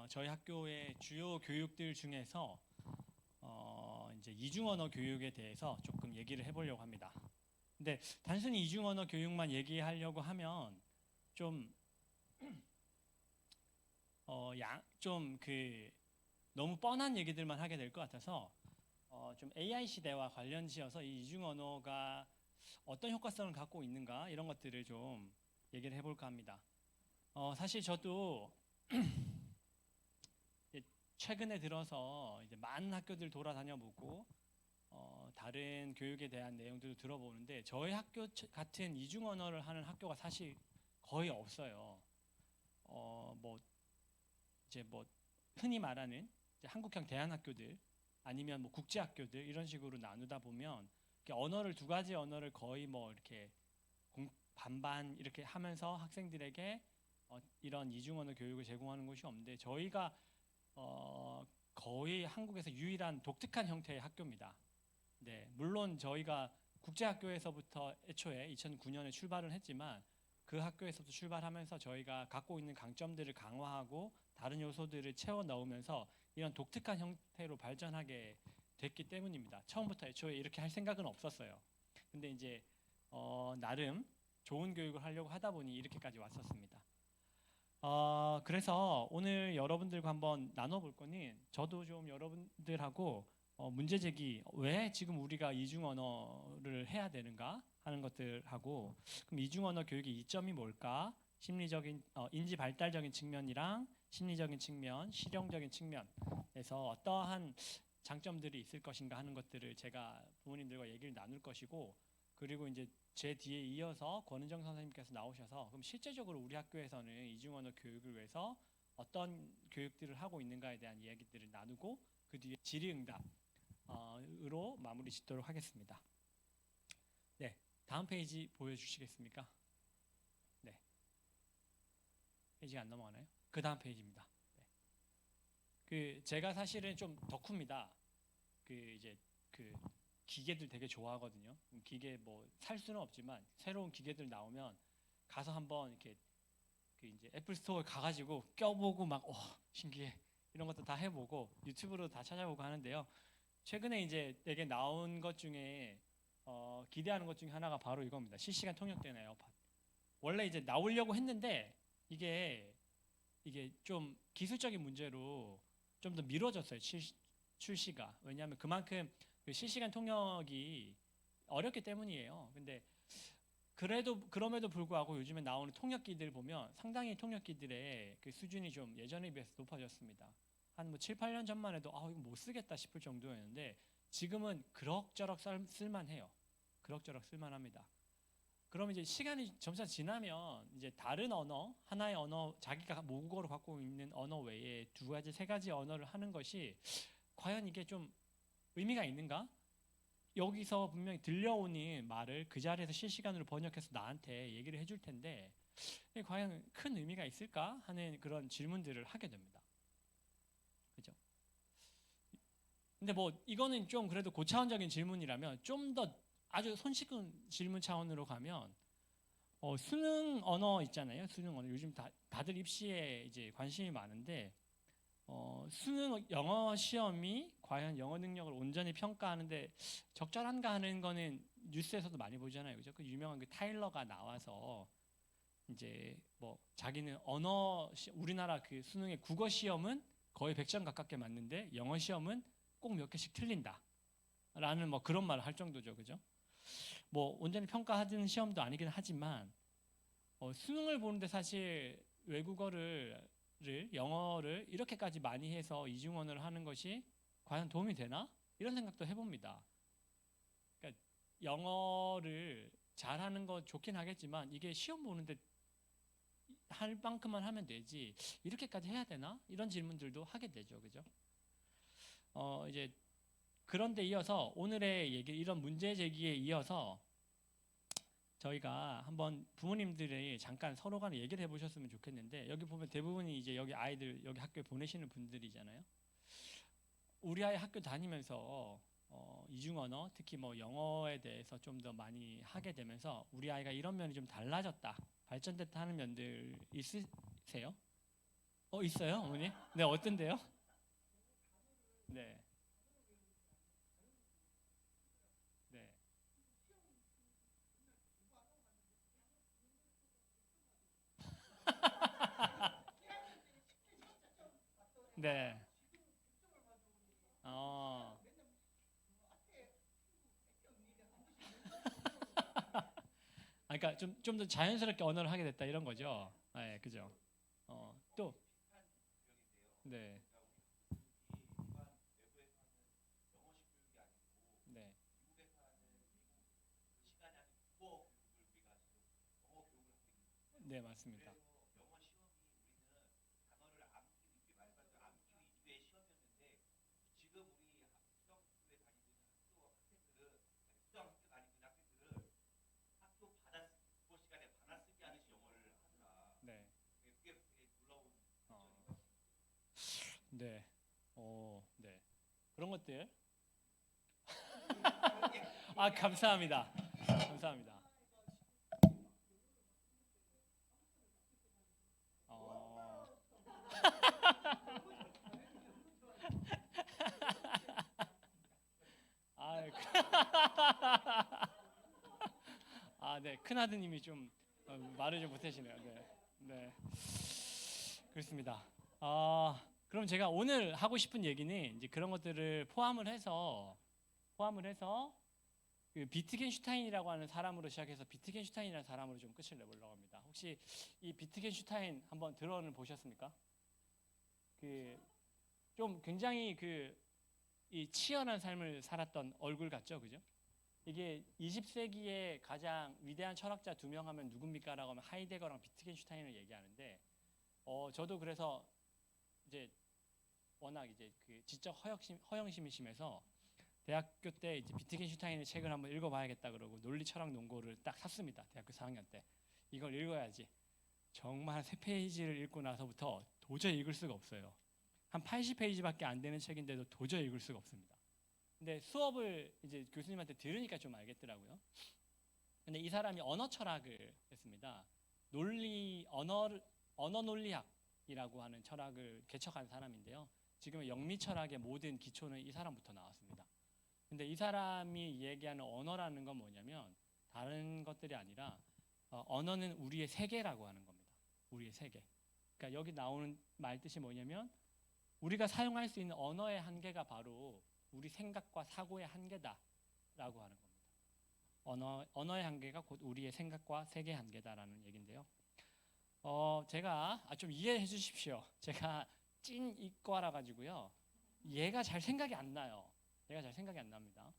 저희 학교의 주요 교육들 중에서 이제 이중 언어 교육에 대해서 조금 얘기를 해보려고 합니다. 근데 단순히 이중 언어 교육만 얘기하려고 하면 좀 좀 너무 뻔한 얘기들만 하게 될 것 같아서 좀 AI 시대와 관련지어서 이 이중 언어가 어떤 효과성을 갖고 있는가 이런 것들을 좀 얘기를 해볼까 합니다. 사실 저도 최근에 들어서 이제 많은 학교들 돌아다녀 보고 다른 교육에 대한 내용들도 들어보는데 저희 학교 같은 이중 언어를 하는 학교가 사실 거의 없어요. 뭐 이제 뭐 흔히 말하는 이제 한국형 대안학교들 아니면 뭐 국제학교들 이런 식으로 나누다 보면 이렇게 언어를 두 가지 언어를 거의 뭐 이렇게 반반 이렇게 하면서 학생들에게 이런 이중 언어 교육을 제공하는 곳이 없는데 저희가 거의 한국에서 유일한 독특한 형태의 학교입니다. 네, 물론 저희가 국제학교에서부터 애초에 2009년에 출발을 했지만 그 학교에서부터 출발하면서 저희가 갖고 있는 강점들을 강화하고 다른 요소들을 채워 넣으면서 이런 독특한 형태로 발전하게 됐기 때문입니다. 처음부터 애초에 이렇게 할 생각은 없었어요. 근데 이제 나름 좋은 교육을 하려고 하다 보니 이렇게까지 왔었습니다. 그래서 오늘 여러분들과 한번 나눠볼 거는 저도 좀 여러분들하고 문제 제기, 왜 지금 우리가 이중 언어를 해야 되는가 하는 것들하고, 그럼 이중 언어 교육의 이점이 뭘까? 심리적인, 인지 발달적인 측면이랑 심리적인 측면, 실용적인 측면에서 어떠한 장점들이 있을 것인가 하는 것들을 제가 부모님들과 얘기를 나눌 것이고, 그리고 이제 제 뒤에 이어서 권은정 선생님께서 나오셔서 그럼 실제적으로 우리 학교에서는 이중 언어 교육을 위해서 어떤 교육들을 하고 있는가에 대한 이야기들을 나누고 그 뒤에 질의응답으로 마무리 짓도록 하겠습니다. 네, 다음 페이지 보여주시겠습니까? 네, 페이지가 안 넘어가나요? 그 다음 페이지입니다. 네. 제가 사실은 좀 덕후입니다. 이제 그 기계들 되게 좋아하거든요. 기계 뭐 살 수는 없지만 새로운 기계들 나오면 가서 한번 이렇게 이제 애플 스토어에 가가지고 껴보고 막 신기해 이런 것도 다 해보고 유튜브로 다 찾아보고 하는데요. 최근에 이제 되게 나온 것 중에 기대하는 것 중에 하나가 바로 이겁니다. 실시간 통역되는 에어팟. 원래 이제 나오려고 했는데 이게 좀 기술적인 문제로 좀 더 미뤄졌어요. 출시가. 왜냐하면 그만큼 그 실시간 통역이 어렵기 때문이에요. 근데 그럼에도 불구하고 요즘에 나오는 통역기들 보면 상당히 통역기들의 그 수준이 좀 예전에 비해서 높아졌습니다. 한 뭐 7, 8년 전만 해도 이거 못 쓰겠다 싶을 정도였는데 지금은 그럭저럭 쓸만해요. 그럭저럭 쓸만합니다. 그럼 이제 시간이 점차 지나면 이제 다른 언어, 하나의 언어, 자기가 모국어로 갖고 있는 언어 외에 두 가지, 세 가지 언어를 하는 것이 과연 이게 좀 의미가 있는가? 여기서 분명히 들려오는 말을 그 자리에서 실시간으로 번역해서 나한테 얘기를 해줄 텐데 이게 과연 큰 의미가 있을까 하는 그런 질문들을 하게 됩니다. 그죠? 근데 뭐 이거는 좀 그래도 고차원적인 질문이라면 좀 더 아주 손쉽은 질문 차원으로 가면 수능 언어 있잖아요. 수능 언어 요즘 다들 입시에 이제 관심이 많은데 수능 영어 시험이 과연 영어 능력을 온전히 평가하는데 적절한가 하는 거는 뉴스에서도 많이 보잖아요. 그죠? 그 유명한 그 타일러가 나와서 이제 뭐 자기는 우리나라 그 수능의 국어 시험은 거의 100점 가깝게 맞는데 영어 시험은 꼭 몇 개씩 틀린다. 라는 뭐 그런 말을 할 정도죠. 그죠? 뭐 온전히 평가하는 시험도 아니긴 하지만 수능을 보는데 사실 영어를 이렇게까지 많이 해서 이중언어를 하는 것이 과연 도움이 되나? 이런 생각도 해봅니다. 그러니까 영어를 잘하는 거 좋긴 하겠지만 이게 시험 보는데 할 만큼만 하면 되지 이렇게까지 해야 되나? 이런 질문들도 하게 되죠. 그죠? 이제 그런데 이어서 오늘의 얘기 이런 문제 제기에 이어서 저희가 한번 부모님들이 잠깐 서로 간에 얘기를 해보셨으면 좋겠는데 여기 보면 대부분이 이제 여기 아이들 여기 학교에 보내시는 분들이잖아요. 우리 아이 학교 다니면서 이중 언어 특히 뭐 영어에 대해서 좀 더 많이 하게 되면서 우리 아이가 이런 면이 좀 달라졌다 발전됐다 하는 면들 있으세요? 있어요, 어머니? 네, 어떤데요? 네, 네, 네. 어, 그러니까 좀 더 자연스럽게 언어를 하게 됐다 이런 거죠. 네, 그죠? 또, 네, 네, 네, 맞습니다. 네, 어, 네, 네. 그런 것들. 감사합니다. 감사합니다. 어, 아, 네, 큰 아드님이 좀 말을 좀 못하시네요. 네, 네, 그렇습니다. 그럼 제가 오늘 하고 싶은 얘기는 이제 그런 것들을 포함을 해서 그 비트겐슈타인이라고 하는 사람으로 시작해서 비트겐슈타인이라는 사람으로 좀 끝을 내보려고 합니다. 혹시 이 비트겐슈타인 한번 들어는 보셨습니까? 그 좀 굉장히 이 치열한 삶을 살았던 얼굴 같죠, 그죠? 이게 20세기의 가장 위대한 철학자 두 명 하면 누굽니까라고 하면 하이데거랑 비트겐슈타인을 얘기하는데, 저도 그래서 이제 워낙 이제 그 지적 허영심이 심해서 대학교 때 이제 비트겐슈타인의 책을 한번 읽어봐야겠다 그러고 논리 철학 논고를 딱 샀습니다. 대학교 4학년 때 이걸 읽어야지. 정말 한 3페이지를 읽고 나서부터 도저히 읽을 수가 없어요. 한 80페이지밖에 안 되는 책인데도 도저히 읽을 수가 없습니다. 근데 수업을 이제 교수님한테 들으니까 좀 알겠더라고요. 근데 이 사람이 언어 철학을 했습니다. 언어 논리학이라고 하는 철학을 개척한 사람인데요. 지금은 영미 철학의 모든 기초는 이 사람부터 나왔습니다. 근데 이 사람이 얘기하는 언어라는 건 뭐냐면 다른 것들이 아니라 언어는 우리의 세계라고 하는 겁니다. 우리의 세계. 그러니까 여기 나오는 말 뜻이 뭐냐면 우리가 사용할 수 있는 언어의 한계가 바로 우리 생각과 사고의 한계다라고 하는 겁니다. 언어의 한계가 곧 우리의 생각과 세계의 한계다라는 얘기인데요. 제가 좀 이해해 주십시오. 제가 찐 이과라 가지고요. 얘가 잘 생각이 안 나요. 얘가 잘 생각이 안 납니다.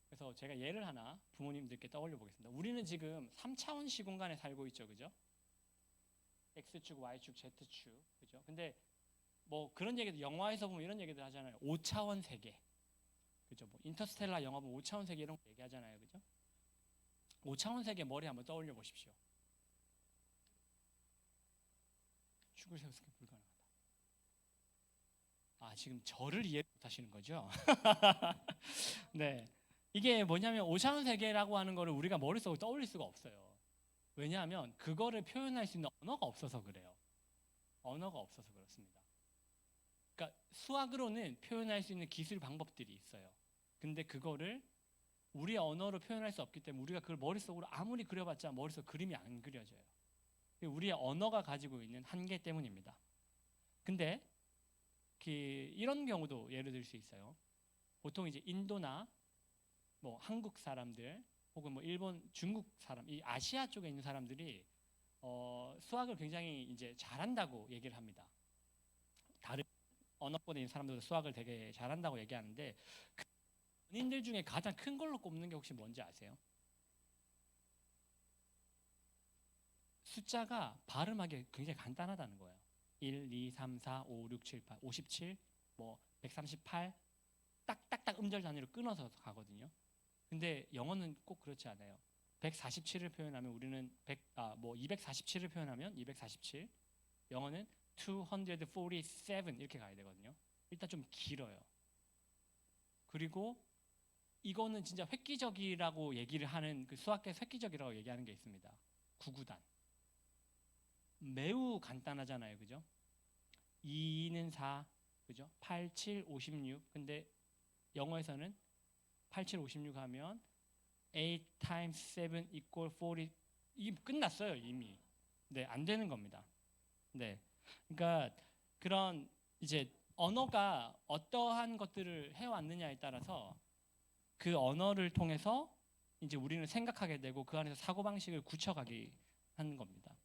그래서 제가 예를 하나 부모님들께 떠올려 보겠습니다. 우리는 지금 3차원 시공간에 살고 있죠. 그죠? X축, Y축, Z축. 그죠? 근데 뭐 그런 얘기도 영화에서 보면 이런 얘기들 하잖아요. 5차원 세계. 그죠? 뭐 인터스텔라 영화 보면 5차원 세계 이런 거 얘기하잖아요. 그죠? 5차원 세계 머리 한번 떠올려 보십시오. 축을 세우기 불가능하다. 지금 저를 이해 못 하시는 거죠? 네. 이게 뭐냐면 5차원 세계라고 하는 거를 우리가 머릿속으로 떠올릴 수가 없어요. 왜냐하면 그거를 표현할 수 있는 언어가 없어서 그래요. 언어가 없어서 그렇습니다. 그러니까 수학으로는 표현할 수 있는 기술 방법들이 있어요. 근데 그거를 우리의 언어로 표현할 수 없기 때문에 우리가 그걸 머릿속으로 아무리 그려봤자 머릿속 그림이 안 그려져요. 우리의 언어가 가지고 있는 한계 때문입니다. 근데 이런 경우도 예를 들 수 있어요. 보통 이제 인도나 뭐 한국 사람들 혹은 뭐 일본, 중국 사람, 이 아시아 쪽에 있는 사람들이 수학을 굉장히 이제 잘한다고 얘기를 합니다. 다른 언어권에 있는 사람들도 수학을 되게 잘한다고 얘기하는데 그 원인들 중에 가장 큰 걸로 꼽는 게 혹시 뭔지 아세요? 숫자가 발음하기 굉장히 간단하다는 거예요. 1, 2, 3, 4, 5, 6, 7, 8, 57, 뭐 138, 딱딱딱 음절 단위로 끊어서 가거든요. 근데 영어는 꼭 그렇지 않아요. 147을 표현하면 우리는 247을 표현하면 247. 영어는 247 이렇게 가야 되거든요. 일단 좀 길어요. 그리고 이거는 진짜 획기적이라고 얘기를 하는 그 수학계에서 획기적이라고 얘기하는 게 있습니다. 구구단. 매우 간단하잖아요. 그죠? 2는 4, 그죠? 8, 7, 56. 근데 영어에서는 8, 7, 56 하면 8 times 7 equal 40. 이게 끝났어요, 이미. 네, 안 되는 겁니다. 네. 그러니까 그런 이제 언어가 어떠한 것들을 해왔느냐에 따라서 그 언어를 통해서 이제 우리는 생각하게 되고 그 안에서 사고방식을 굳혀가게 하는 겁니다.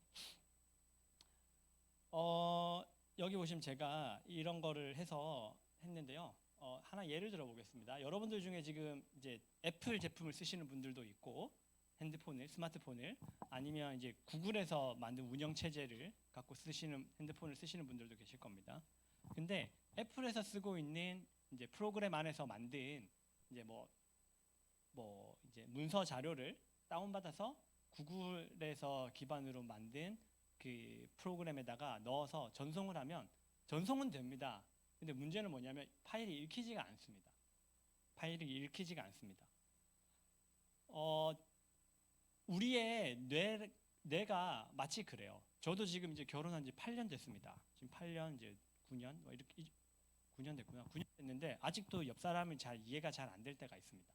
여기 보시면 제가 이런 거를 해서 했는데요. 하나 예를 들어 보겠습니다. 여러분들 중에 지금 이제 애플 제품을 쓰시는 분들도 있고 핸드폰을, 스마트폰을 아니면 이제 구글에서 만든 운영 체제를 갖고 쓰시는 핸드폰을 쓰시는 분들도 계실 겁니다. 근데 애플에서 쓰고 있는 이제 프로그램 안에서 만든 이제 뭐 이제 문서 자료를 다운받아서 구글에서 기반으로 만든 그 프로그램에다가 넣어서 전송을 하면 전송은 됩니다. 근데 문제는 뭐냐면 파일이 읽히지가 않습니다. 파일이 읽히지가 않습니다. 우리의 뇌가 마치 그래요. 저도 지금 이제 결혼한 지 8년 됐습니다. 지금 8년 이제 9년 뭐 이렇게 9년 됐구나. 9년 됐는데 아직도 옆 사람이 잘 이해가 잘 안 될 때가 있습니다.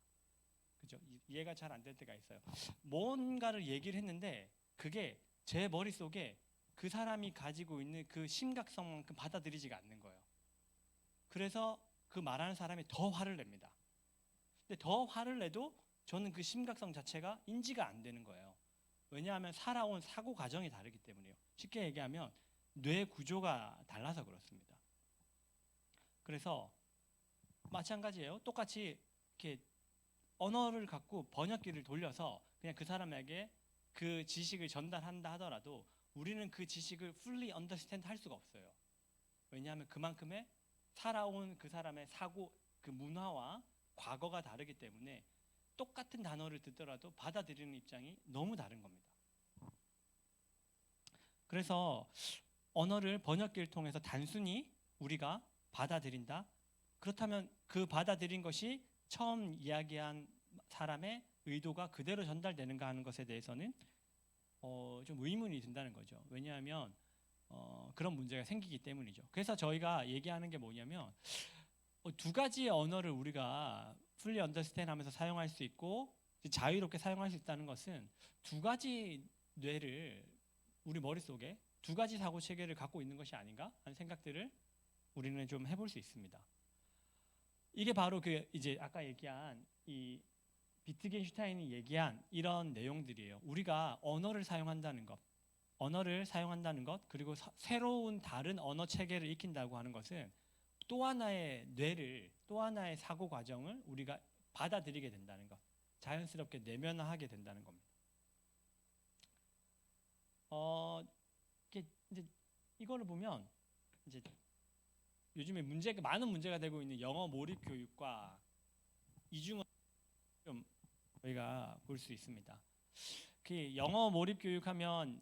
그죠? 이해가 잘 안 될 때가 있어요. 뭔가를 얘기를 했는데 그게 제 머릿속에 그 사람이 가지고 있는 그 심각성만큼 받아들이지가 않는 거예요. 그래서 그 말하는 사람이 더 화를 냅니다. 근데 더 화를 내도 저는 그 심각성 자체가 인지가 안 되는 거예요. 왜냐하면 살아온 사고 과정이 다르기 때문이에요. 쉽게 얘기하면 뇌 구조가 달라서 그렇습니다. 그래서 마찬가지예요. 똑같이 이렇게 언어를 갖고 번역기를 돌려서 그냥 그 사람에게 그 지식을 전달한다 하더라도 우리는 그 지식을 fully understand 할 수가 없어요. 왜냐하면 그만큼의 살아온 그 사람의 사고, 그 문화와 과거가 다르기 때문에 똑같은 단어를 듣더라도 받아들이는 입장이 너무 다른 겁니다. 그래서 언어를 번역기를 통해서 단순히 우리가 받아들인다. 그렇다면 그 받아들인 것이 처음 이야기한 사람의 의도가 그대로 전달되는가 하는 것에 대해서는 좀 의문이 든다는 거죠. 왜냐하면 그런 문제가 생기기 때문이죠. 그래서 저희가 얘기하는 게 뭐냐면 두 가지의 언어를 우리가 fully understand 하면서 사용할 수 있고 자유롭게 사용할 수 있다는 것은 두 가지 뇌를 우리 머릿속에 두 가지 사고 체계를 갖고 있는 것이 아닌가 하는 생각들을 우리는 좀 해볼 수 있습니다. 이게 바로 그 이제 아까 얘기한 이 비트겐슈타인이 얘기한 이런 내용들이에요. 우리가 언어를 사용한다는 것, 그리고 새로운 다른 언어 체계를 익힌다고 하는 것은 또 하나의 뇌를, 또 하나의 사고 과정을 우리가 받아들이게 된다는 것, 자연스럽게 내면화하게 된다는 겁니다. 이제 이거를 보면 이제 요즘에 많은 문제가 되고 있는 영어 몰입 교육과 이중어 좀 저희가 볼 수 있습니다. 그 영어 몰입 교육하면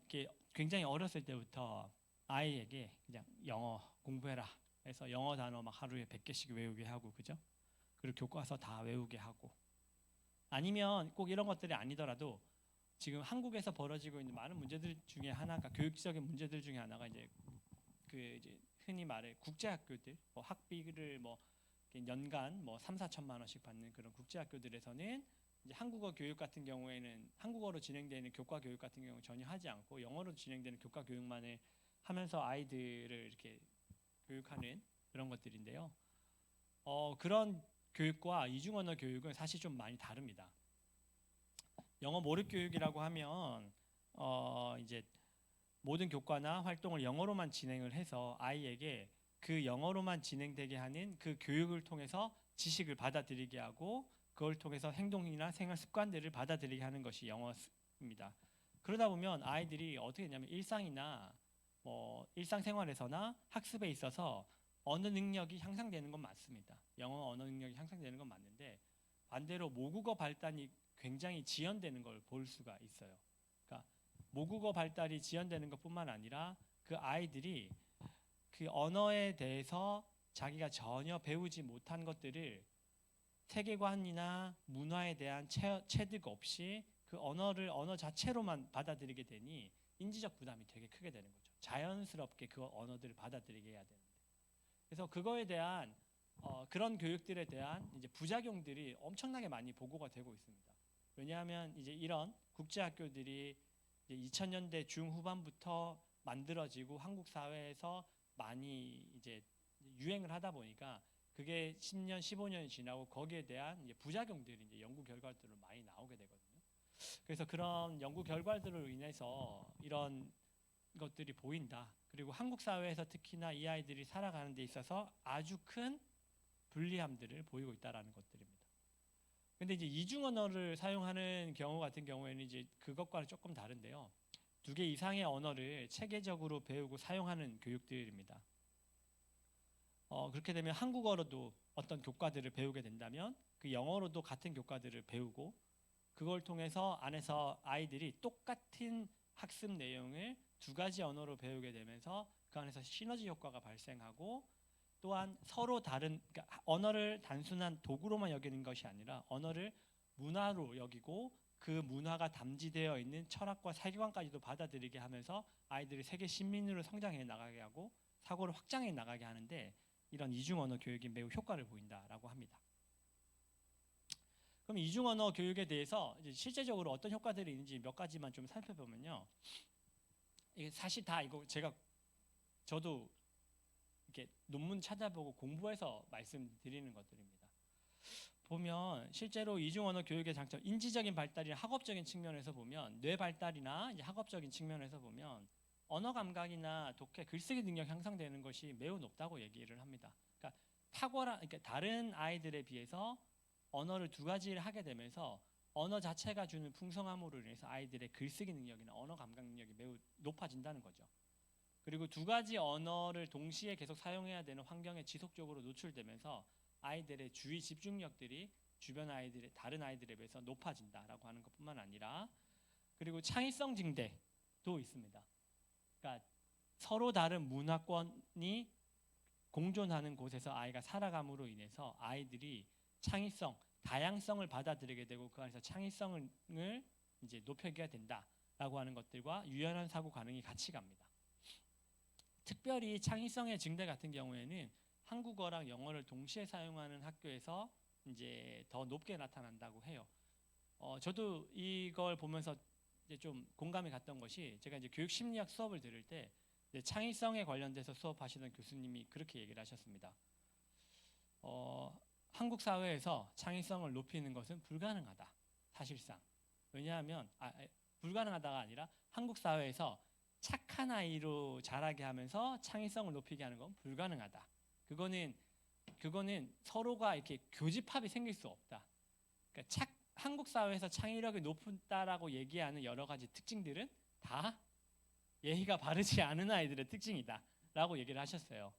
굉장히 어렸을 때부터 아이에게 그냥 영어 공부해라 해서 영어 단어 막 하루에 100개씩 외우게 하고, 그죠? 그리고 교과서 다 외우게 하고, 아니면 꼭 이런 것들이 아니더라도 지금 한국에서 벌어지고 있는 많은 문제들 중에 하나가, 교육적인 문제들 중에 하나가 이제 이제 흔히 말해 국제학교들, 학비를 연간 3, 4천만 원씩 받는 그런 국제학교들에서는 이제 한국어 교육 같은 경우에는 한국어로 진행되는 교과 교육 같은 경우 전혀 하지 않고 영어로 진행되는 교과 교육만을 하면서 아이들을 이렇게 교육하는 그런 것들인데요. 그런 교육과 이중언어 교육은 사실 좀 많이 다릅니다. 영어 몰입 교육이라고 하면 이제 모든 교과나 활동을 영어로만 진행을 해서 아이에게 그 영어로만 진행되게 하는 그 교육을 통해서 지식을 받아들이게 하고 그걸 통해서 행동이나 생활 습관들을 받아들이게 하는 것이 영어입니다. 그러다 보면 아이들이 어떻게 되냐면 일상이나 일상생활에서나 학습에 있어서 언어 능력이 향상되는 건 맞습니다. 영어 언어 능력이 향상되는 건 맞는데 반대로 모국어 발달이 굉장히 지연되는 걸 볼 수가 있어요. 그러니까 모국어 발달이 지연되는 것뿐만 아니라 그 아이들이 그 언어에 대해서 자기가 전혀 배우지 못한 것들을 세계관이나 문화에 대한 체득 없이 그 언어 자체로만 받아들이게 되니 인지적 부담이 되게 크게 되는 거죠. 자연스럽게 그 언어들을 받아들이게 해야 되는데. 그래서 그거에 대한 그런 교육들에 대한 이제 부작용들이 엄청나게 많이 보고가 되고 있습니다. 왜냐하면 이제 이런 국제학교들이 이제 2000년대 중후반부터 만들어지고 한국 사회에서 많이 이제 유행을 하다 보니까 그게 10년, 15년이 지나고 거기에 대한 이제 부작용들이 이제 연구 결과들로 많이 나오게 되거든요. 그래서 그런 연구 결과들로 인해서 이런 것들이 보인다. 그리고 한국 사회에서 특히나 이 아이들이 살아가는 데 있어서 아주 큰 불리함들을 보이고 있다라는 것들입니다. 근데 이제 이중 언어를 사용하는 경우 같은 경우에는 이제 그것과는 조금 다른데요. 2개 이상의 언어를 체계적으로 배우고 사용하는 교육들입니다. 그렇게 되면 한국어로도 어떤 교과들을 배우게 된다면 그 영어로도 같은 교과들을 배우고 그걸 통해서 안에서 아이들이 똑같은 학습 내용을 2가지 언어로 배우게 되면서 그 안에서 시너지 효과가 발생하고 또한 서로 다른 그러니까 언어를 단순한 도구로만 여기는 것이 아니라 언어를 문화로 여기고 그 문화가 담지되어 있는 철학과 세계관까지도 받아들이게 하면서 아이들이 세계 시민으로 성장해 나가게 하고 사고를 확장해 나가게 하는데 이런 이중 언어 교육이 매우 효과를 보인다라고 합니다. 그럼 이중 언어 교육에 대해서 이제 실제적으로 어떤 효과들이 있는지 몇 가지만 좀 살펴보면요. 이게 사실 다 이거 저도 이렇게 논문 찾아보고 공부해서 말씀드리는 것들입니다. 보면 실제로 이중 언어 교육의 장점, 인지적인 발달이나 학업적인 측면에서 보면 뇌 발달이나 이제 학업적인 측면에서 보면 언어 감각이나 독해, 글쓰기 능력 향상되는 것이 매우 높다고 얘기를 합니다. 그러니까 그러니까 다른 아이들에 비해서 언어를 2가지를 하게 되면서 언어 자체가 주는 풍성함으로 인해서 아이들의 글쓰기 능력이나 언어 감각 능력이 매우 높아진다는 거죠. 그리고 2가지 언어를 동시에 계속 사용해야 되는 환경에 지속적으로 노출되면서 아이들의 주의 집중력들이 주변 아이들의 다른 아이들에 비해서 높아진다라고 하는 것뿐만 아니라 그리고 창의성 증대도 있습니다. 그러니까 서로 다른 문화권이 공존하는 곳에서 아이가 살아감으로 인해서 아이들이 창의성, 다양성을 받아들이게 되고 그 안에서 창의성을 이제 높이게 된다라고 하는 것들과 유연한 사고 가능이 같이 갑니다. 특별히 창의성의 증대 같은 경우에는 한국어랑 영어를 동시에 사용하는 학교에서 이제 더 높게 나타난다고 해요. 저도 이걸 보면서 이제 좀 공감이 갔던 것이 제가 이제 교육 심리학 수업을 들을 때 창의성에 관련돼서 수업하시는 교수님이 그렇게 얘기를 하셨습니다. 한국 사회에서 창의성을 높이는 것은 불가능하다. 사실상. 왜냐하면 불가능하다가 아니라 한국 사회에서 착한 아이로 자라게 하면서 창의성을 높이게 하는 건 불가능하다. 그거는 서로가 이렇게 교집합이 생길 수 없다. 그러니까 한국 사회에서 창의력이 높다라고 얘기하는 여러 가지 특징들은 다 예의가 바르지 않은 아이들의 특징이다라고 얘기를 하셨어요.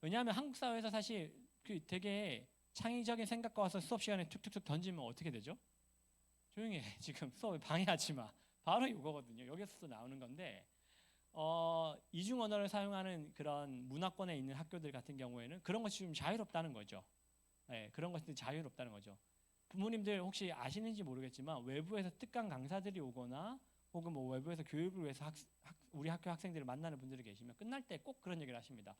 왜냐하면 한국 사회에서 사실 되게 창의적인 생각과 와서 수업 시간에 툭툭툭 던지면 어떻게 되죠? 조용히 해. 지금 수업에 방해하지 마. 바로 이거거든요. 여기서 나오는 건데 이중 언어를 사용하는 그런 문화권에 있는 학교들 같은 경우에는 그런 것이 좀 자유롭다는 거죠. 네, 그런 것들이 자유롭다는 거죠. 부모님들 혹시 아시는지 모르겠지만 외부에서 특강 강사들이 오거나 혹은 뭐 외부에서 교육을 위해서 우리 학교 학생들을 만나는 분들이 계시면 끝날 때 꼭 그런 얘기를 하십니다.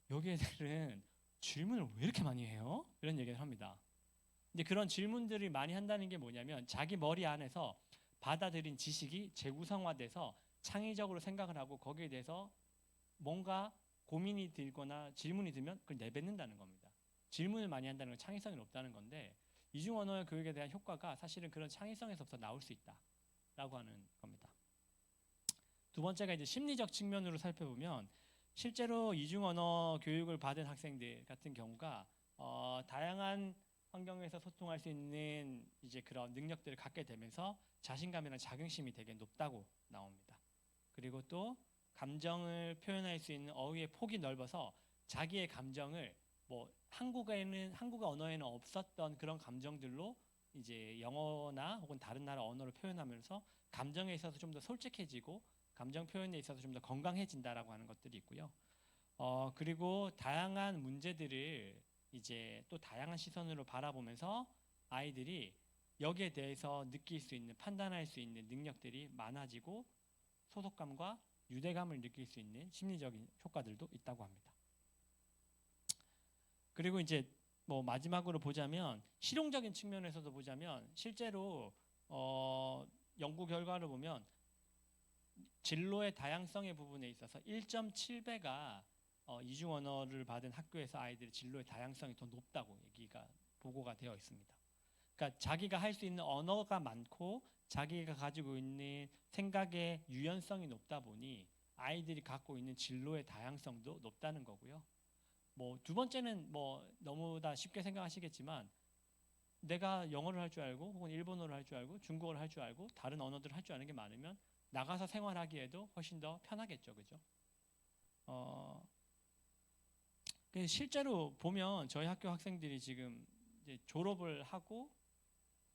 여기 애들은 질문을 왜 이렇게 많이 해요? 이런 얘기를 합니다. 근데 그런 질문들을 많이 한다는 게 뭐냐면 자기 머리 안에서 받아들인 지식이 재구성화돼서 창의적으로 생각을 하고 거기에 대해서 뭔가 고민이 들거나 질문이 들면 그걸 내뱉는다는 겁니다. 질문을 많이 한다는 건 창의성이 높다는 건데 이중 언어 교육에 대한 효과가 사실은 그런 창의성에서부터 나올 수 있다라고 하는 겁니다. 2번째가 이제 심리적 측면으로 살펴보면 실제로 이중 언어 교육을 받은 학생들 같은 경우가 다양한 환경에서 소통할 수 있는 이제 그런 능력들을 갖게 되면서 자신감이나 자긍심이 되게 높다고 나옵니다. 그리고 또 감정을 표현할 수 있는 어휘의 폭이 넓어서 자기의 감정을 뭐 한국어 언어에는 없었던 그런 감정들로 이제 영어나 혹은 다른 나라 언어로 표현하면서 감정에 있어서 좀 더 솔직해지고 감정 표현에 있어서 좀 더 건강해진다라고 하는 것들이 있고요. 그리고 다양한 문제들을 이제 또 다양한 시선으로 바라보면서 아이들이 여기에 대해서 느낄 수 있는 판단할 수 있는 능력들이 많아지고 소속감과 유대감을 느낄 수 있는 심리적인 효과들도 있다고 합니다. 그리고 이제 뭐 마지막으로 보자면 실용적인 측면에서도 보자면 실제로 연구 결과를 보면 진로의 다양성의 부분에 있어서 1.7배가 이중 언어를 받은 학교에서 아이들의 진로의 다양성이 더 높다고 얘기가 보고가 되어 있습니다. 그러니까 자기가 할 수 있는 언어가 많고 자기가 가지고 있는 생각의 유연성이 높다 보니 아이들이 갖고 있는 진로의 다양성도 높다는 거고요. 뭐 두 번째는 뭐 너무 다 쉽게 생각하시겠지만 내가 영어를 할 줄 알고 혹은 일본어를 할 줄 알고 중국어를 할 줄 알고 다른 언어들을 할 줄 아는 게 많으면 나가서 생활하기에도 훨씬 더 편하겠죠, 그죠? 실제로 보면 저희 학교 학생들이 지금 이제 졸업을 하고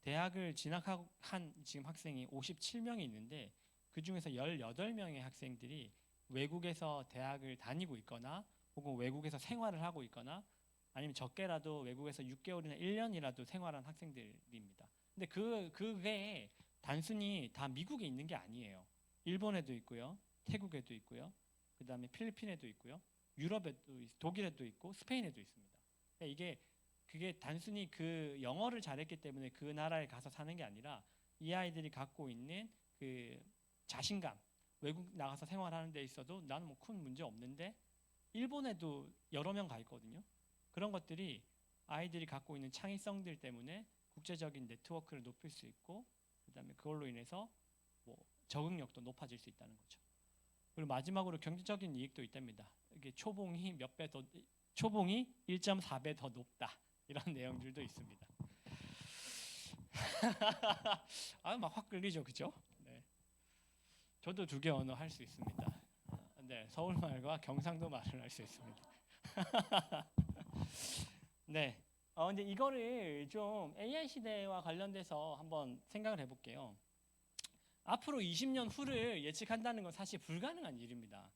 대학을 진학한 지금 학생이 57명이 있는데 그 중에서 18명의 학생들이 외국에서 대학을 다니고 있거나 혹은 외국에서 생활을 하고 있거나 아니면 적게라도 외국에서 6개월이나 1년이라도 생활한 학생들입니다. 근데 그게 단순히 다 미국에 있는 게 아니에요. 일본에도 있고요. 태국에도 있고요. 그 다음에 필리핀에도 있고요. 유럽에도 독일에도 있고 스페인에도 있습니다. 그러니까 그게 단순히 그 영어를 잘했기 때문에 그 나라에 가서 사는 게 아니라 이 아이들이 갖고 있는 그 자신감, 외국 나가서 생활하는 데 있어도 나는 뭐 큰 문제 없는데 일본에도 여러 명 가 있거든요. 그런 것들이 아이들이 갖고 있는 창의성들 때문에 국제적인 네트워크를 높일 수 있고 그다음에 그걸로 인해서 뭐 적응력도 높아질 수 있다는 거죠. 그리고 마지막으로 경제적인 이익도 있답니다. 이게 초봉이 1.4배 더 높다. 이런 내용들도 있습니다. 막 확 끌리죠, 그죠? 네. 저도 2개 언어 할 수 있습니다. 네, 서울말과 경상도 말을 할 수 있습니다. 네. 근데 이거를 좀 AI 시대와 관련돼서 한번 생각을 해볼게요. 앞으로 20년 후를 예측한다는 건 사실 불가능한 일입니다.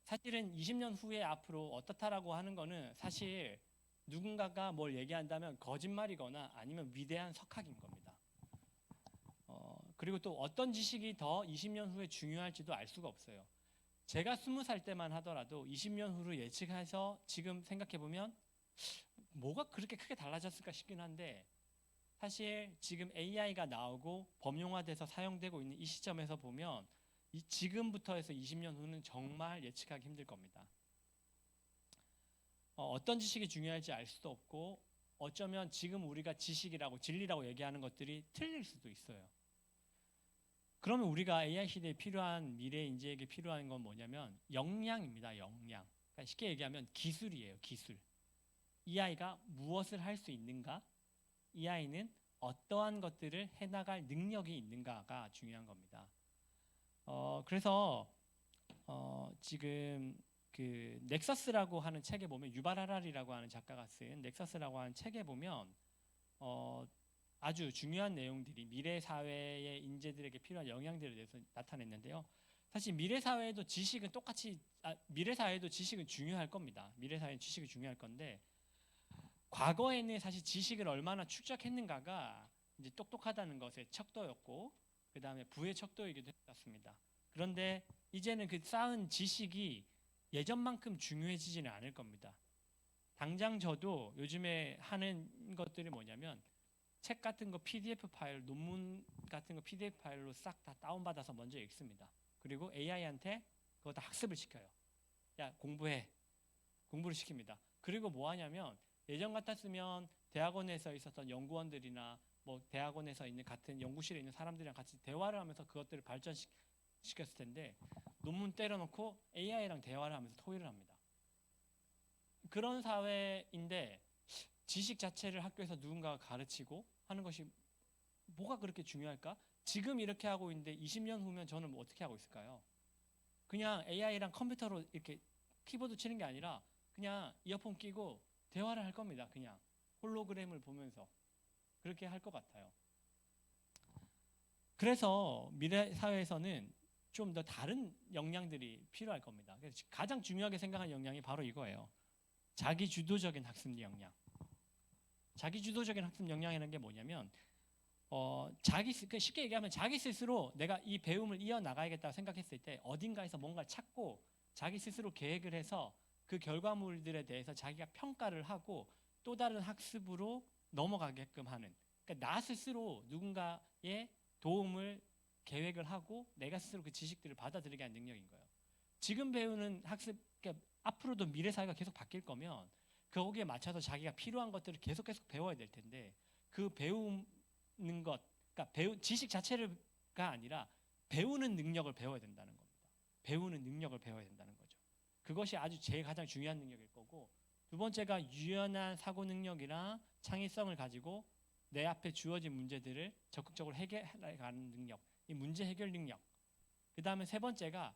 사실은 20년 후에 앞으로 어떻다라고 하는 거는 사실 누군가가 뭘 얘기한다면 거짓말이거나 아니면 위대한 석학인 겁니다. 그리고 또 어떤 지식이 더 20년 후에 중요할지도 알 수가 없어요. 제가 20살 때만 하더라도 20년 후를 예측해서 지금 생각해보면 뭐가 그렇게 크게 달라졌을까 싶긴 한데 사실 지금 AI가 나오고 범용화돼서 사용되고 있는 이 시점에서 보면 지금부터 해서 20년 후는 정말 예측하기 힘들 겁니다. 어떤 지식이 중요할지 알 수도 없고 어쩌면 지금 우리가 지식이라고 진리라고 얘기하는 것들이 틀릴 수도 있어요. 그러면 우리가 AI 시대에 필요한 미래 인재에게 필요한 건 뭐냐면 역량입니다. 역량. 그러니까 쉽게 얘기하면 기술이에요. 기술. 이 아이가 무엇을 할 수 있는가? 이 아이는 어떠한 것들을 해나갈 능력이 있는가가 중요한 겁니다. 그래서 지금 그 넥서스라고 하는 책에 보면 유발 하라리라고 하는 작가가 쓴 넥서스라고 하는 책에 보면 아주 중요한 내용들이 미래 사회의 인재들에게 필요한 영향들에 대해서 나타냈는데요. 사실 미래 사회에도 지식은 미래 사회에도 지식은 중요할 겁니다. 미래 사회는 지식이 중요할 건데 과거에는 사실 지식을 얼마나 축적했는가가 이제 똑똑하다는 것의 척도였고 그 다음에 부의 척도이기도 했습니다. 그런데 이제는 그 쌓은 지식이 예전만큼 중요해지지는 않을 겁니다. 당장 저도 요즘에 하는 것들이 뭐냐면 책 같은 거 PDF 파일, 논문 같은 거 PDF 파일로 싹 다 다운받아서 먼저 읽습니다. 그리고 AI한테 그거 다 학습을 시켜요. 야, 공부해. 공부를 시킵니다. 그리고 뭐 하냐면 예전 같았으면 대학원에서 있었던 연구원들이나 뭐 대학원에서 있는 같은 연구실에 있는 사람들이랑 같이 대화를 하면서 그것들을 발전시켰을 텐데 논문 때려놓고 AI랑 대화를 하면서 토의를 합니다. 그런 사회인데 지식 자체를 학교에서 누군가가 가르치고 하는 것이 뭐가 그렇게 중요할까? 지금 이렇게 하고 있는데 20년 후면 저는 뭐 어떻게 하고 있을까요? 그냥 AI랑 컴퓨터로 이렇게 키보드 치는 게 아니라 그냥 이어폰 끼고 대화를 할 겁니다. 그냥 홀로그램을 보면서 그렇게 할 것 같아요. 그래서 미래 사회에서는 좀 더 다른 역량들이 필요할 겁니다. 그래서 가장 중요하게 생각하는 역량이 바로 이거예요. 자기주도적인 학습 역량. 자기주도적인 학습 역량이라는 게 뭐냐면 쉽게 얘기하면 자기 스스로 내가 이 배움을 이어나가야겠다고 생각했을 때 어딘가에서 뭔가를 찾고 자기 스스로 계획을 해서 그 결과물들에 대해서 자기가 평가를 하고 또 다른 학습으로 넘어가게끔 하는, 그러니까 나 스스로 누군가의 도움을 계획을 하고 내가 스스로 그 지식들을 받아들이게 하는 능력인 거예요. 지금 배우는 학습, 그러니까 앞으로도 미래 사회가 계속 바뀔 거면 거기에 맞춰서 자기가 필요한 것들을 계속 배워야 될 텐데, 그 배우는 것, 그러니까 지식 자체가 아니라 배우는 능력을 배워야 된다는 겁니다. 배우는 능력을 배워야 된다는 거죠. 그것이 아주 제일 가장 중요한 능력일 거고, 두 번째가 유연한 사고 능력이나 창의성을 가지고 내 앞에 주어진 문제들을 적극적으로 해결해가는 능력, 이 문제 해결 능력. 그 다음에 세 번째가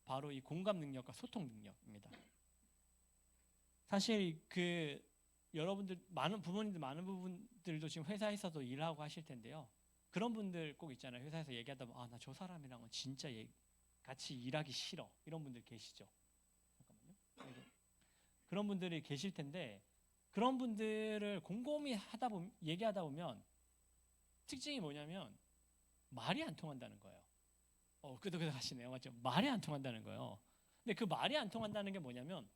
바로 이 공감 능력과 소통 능력입니다. 사실 여러분들 많은 부분들도 지금 회사에서도 일하고 하실 텐데요. 그런 분들 꼭 있잖아요. 회사에서 얘기하다 보면 나 저 사람이랑은 진짜 같이 일하기 싫어, 이런 분들 계시죠. 잠깐만요. 그런 분들이 계실 텐데, 그런 분들을 곰곰이 얘기하다 보면 특징이 뭐냐면 말이 안 통한다는 거예요. 끄덕끄덕 하시네요. 맞죠? 말이 안 통한다는 거예요. 근데 그 말이 안 통한다는 게 뭐냐면,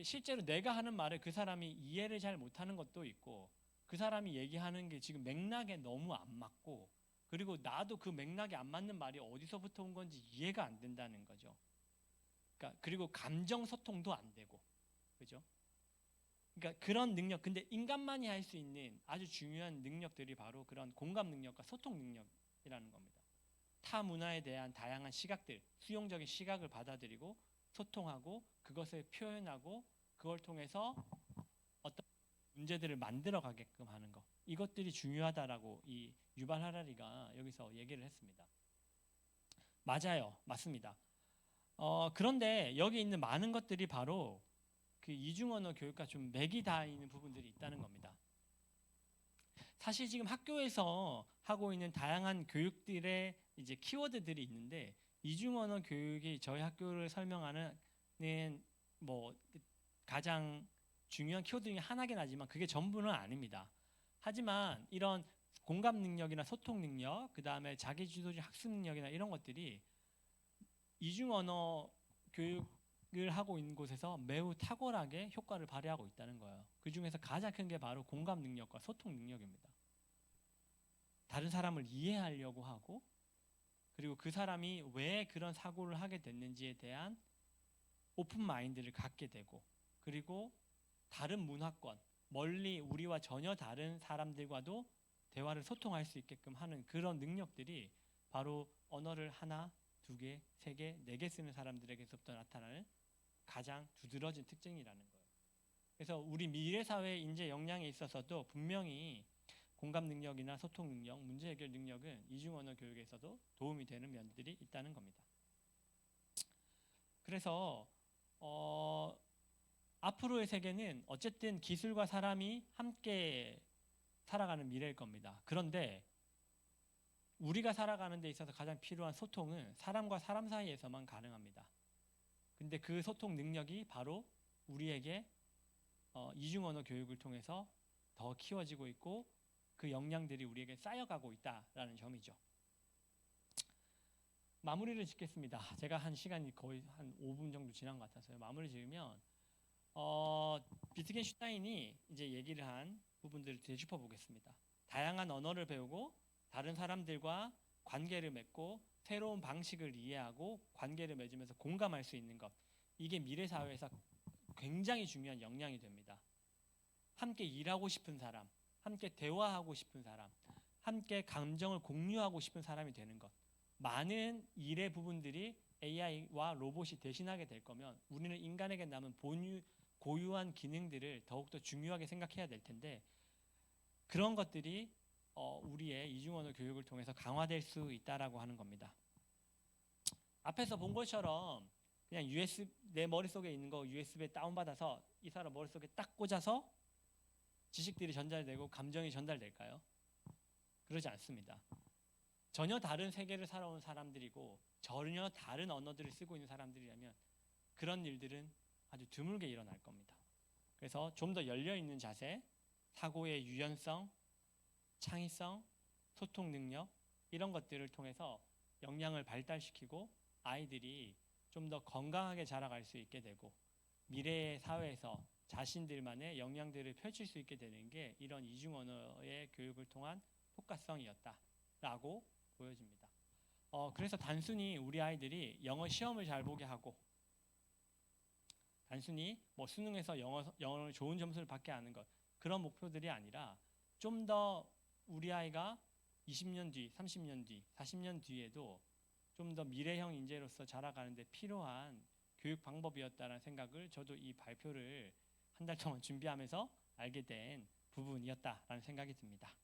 실제로 내가 하는 말을 그 사람이 이해를 잘 못하는 것도 있고, 그 사람이 얘기하는 게 지금 맥락에 너무 안 맞고, 그리고 나도 그 맥락에 안 맞는 말이 어디서부터 온 건지 이해가 안 된다는 거죠. 그러니까 그리고 감정 소통도 안 되고, 그죠? 그러니까 그런 능력, 근데 인간만이 할 수 있는 아주 중요한 능력들이 바로 그런 공감 능력과 소통 능력이라는 겁니다. 타 문화에 대한 다양한 시각들, 수용적인 시각을 받아들이고 소통하고 그것을 표현하고 그걸 통해서 어떤 문제들을 만들어 가게끔 하는 것, 이것들이 중요하다라고 이 유발 하라리가 여기서 얘기를 했습니다. 맞아요, 맞습니다. 그런데 여기 있는 많은 것들이 바로 그 이중언어 교육과 좀 맥이 닿아 있는 부분들이 있다는 겁니다. 사실 지금 학교에서 하고 있는 다양한 교육들의 이제 키워드들이 있는데, 이중언어 교육이 저희 학교를 설명하는 뭐 가장 중요한 키워드 중에 하나긴 하지만 그게 전부는 아닙니다. 하지만 이런 공감 능력이나 소통 능력, 그 다음에 자기주도적 학습 능력이나 이런 것들이 이중언어 교육을 하고 있는 곳에서 매우 탁월하게 효과를 발휘하고 있다는 거예요. 그 중에서 가장 큰 게 바로 공감 능력과 소통 능력입니다. 다른 사람을 이해하려고 하고, 그리고 그 사람이 왜 그런 사고를 하게 됐는지에 대한 오픈 마인드를 갖게 되고, 그리고 다른 문화권, 멀리 우리와 전혀 다른 사람들과도 대화를 소통할 수 있게끔 하는 그런 능력들이 바로 언어를 하나, 두 개, 세 개, 네 개 쓰는 사람들에게서부터 나타나는 가장 두드러진 특징이라는 거예요. 그래서 우리 미래 사회 인재 역량에 있어서도 분명히 공감 능력이나 소통 능력, 문제 해결 능력은 이중언어 교육에서도 도움이 되는 면들이 있다는 겁니다. 그래서 앞으로의 세계는 어쨌든 기술과 사람이 함께 살아가는 미래일 겁니다. 그런데 우리가 살아가는 데 있어서 가장 필요한 소통은 사람과 사람 사이에서만 가능합니다. 근데 그 소통 능력이 바로 우리에게 이중언어 교육을 통해서 더 키워지고 있고, 그 역량들이 우리에게 쌓여가고 있다라는 점이죠. 마무리를 짓겠습니다. 제가 한 시간이 거의 한 5분 정도 지난 것 같아서요. 마무리 지으면 비트겐슈타인이 이제 얘기를 한 부분들을 되짚어 보겠습니다. 다양한 언어를 배우고 다른 사람들과 관계를 맺고 새로운 방식을 이해하고 관계를 맺으면서 공감할 수 있는 것, 이게 미래 사회에서 굉장히 중요한 역량이 됩니다. 함께 일하고 싶은 사람, 함께 대화하고 싶은 사람, 함께 감정을 공유하고 싶은 사람이 되는 것. 많은 일의 부분들이 AI와 로봇이 대신하게 될 거면 우리는 인간에게 남은 고유한 기능들을 더욱더 중요하게 생각해야 될 텐데, 그런 것들이 우리의 이중언어 교육을 통해서 강화될 수 있다라고 하는 겁니다. 앞에서 본 것처럼 그냥 내 머릿속에 있는 거 USB에 다운받아서 이 사람 머릿속에 딱 꽂아서 지식들이 전달되고 감정이 전달될까요? 그러지 않습니다. 전혀 다른 세계를 살아온 사람들이고 전혀 다른 언어들을 쓰고 있는 사람들이라면 그런 일들은 아주 드물게 일어날 겁니다. 그래서 좀 더 열려있는 자세, 사고의 유연성, 창의성, 소통 능력 이런 것들을 통해서 역량을 발달시키고 아이들이 좀 더 건강하게 자라갈 수 있게 되고 미래의 사회에서 자신들만의 역량들을 펼칠 수 있게 되는 게 이런 이중 언어의 교육을 통한 효과성이었다라고 보여집니다. 그래서 단순히 우리 아이들이 영어 시험을 잘 보게 하고 단순히 뭐 수능에서 영어를 좋은 점수를 받게 하는 것 그런 목표들이 아니라 좀 더 우리 아이가 20년 뒤, 30년 뒤, 40년 뒤에도 좀 더 미래형 인재로서 자라가는 데 필요한 교육 방법이었다는 생각을 저도 이 발표를 한 달 동안 준비하면서 알게 된 부분이었다라는 생각이 듭니다.